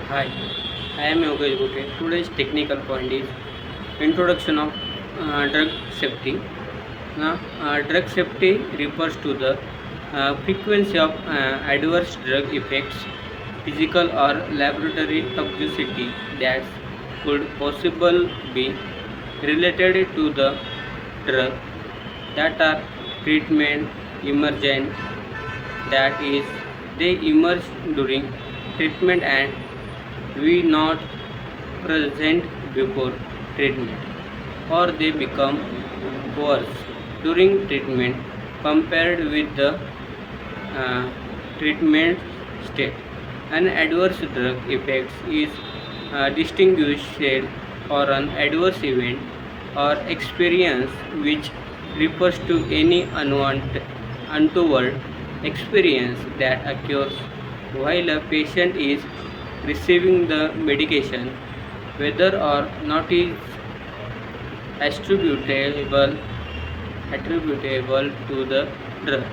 Hi, I am Yogesh Gute. Today's technical point is introduction of drug safety. Drug safety refers to the frequency of adverse drug effects, physical or laboratory toxicity that could possibly be related to the drug that are treatment emergent, that is, they emerge during treatment and we not present before treatment, or they become worse during treatment compared with the treatment state. An adverse drug effect is distinguished for an adverse event or experience which refers to any untoward experience that occurs while a patient is receiving the medication, whether or not is attributable attributable to the drug.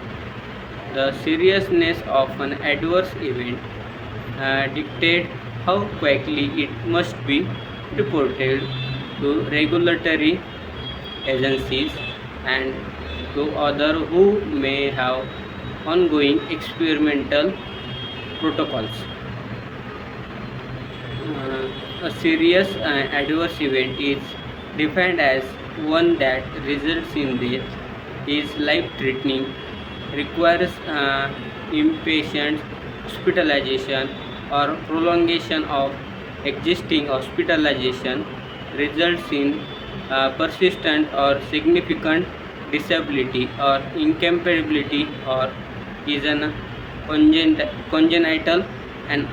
The seriousness of an adverse event dictates how quickly it must be reported to regulatory agencies and to others who may have ongoing experimental protocols. A serious adverse event is defined as one that results in death, is life-threatening, requires inpatient hospitalization or prolongation of existing hospitalization, results in persistent or significant disability or incapability, or is an congenital and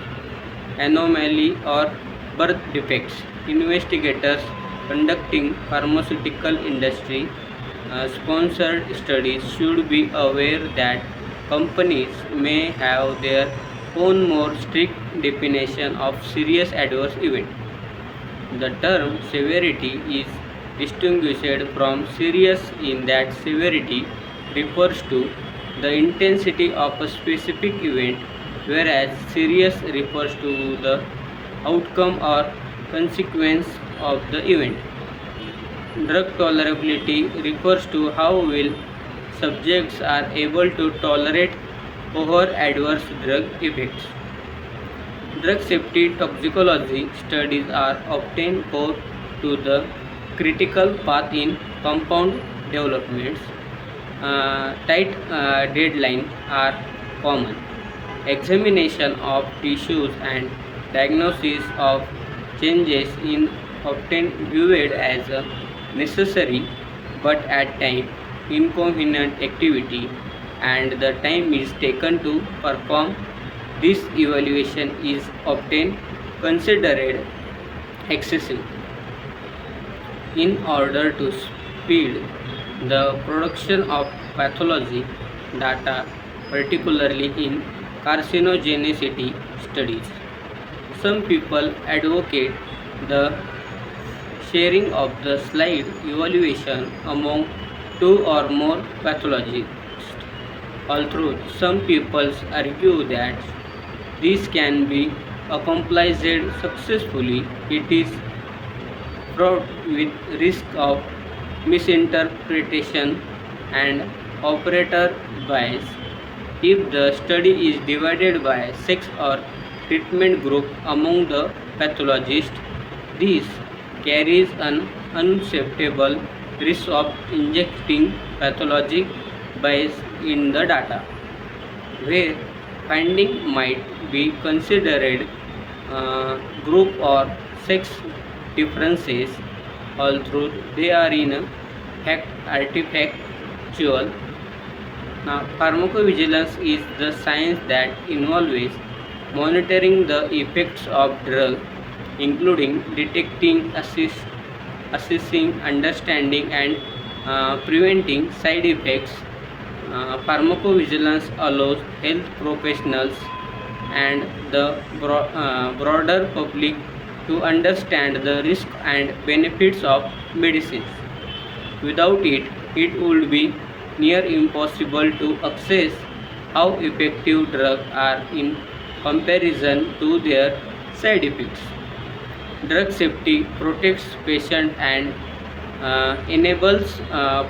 anomaly or birth defects. Investigators conducting pharmaceutical industry sponsored studies should be aware that companies may have their own more strict definition of serious adverse event. The term severity is distinguished from serious in that severity refers to the intensity of a specific event, whereas serious refers to the outcome or consequence of the event. Drug tolerability refers to how well subjects are able to tolerate over adverse drug effects. Drug safety toxicology studies are often core to the critical path in compound developments. Tight deadlines are common. Examination of tissues and diagnosis of changes in often viewed as a necessary but at times inconvenient activity, and the time is taken to perform this evaluation is often considered excessive. In order to speed the production of pathology data, particularly in carcinogenicity studies, some people advocate the sharing of the slide evaluation among two or more pathologists. Although some people argue that this can be accomplished successfully, it is fraught with risk of misinterpretation and operator bias. If the study is divided by sex or treatment group among the pathologists, this carries an unacceptable risk of injecting pathologic bias in the data, where finding might be considered group or sex differences, although they are in fact artifactual. Now, pharmacovigilance is the science that involves monitoring the effects of drug, including detecting, assessing, understanding, and preventing side effects. Pharmacovigilance allows health professionals and the broader public to understand the risks and benefits of medicines. Without it, it would be near impossible to assess how effective drugs are in comparison to their Side effects. Drug safety protects patient and enables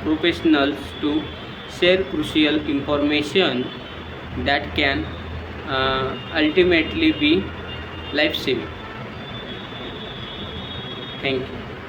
professionals to share crucial information that can ultimately be life saving. Thank you.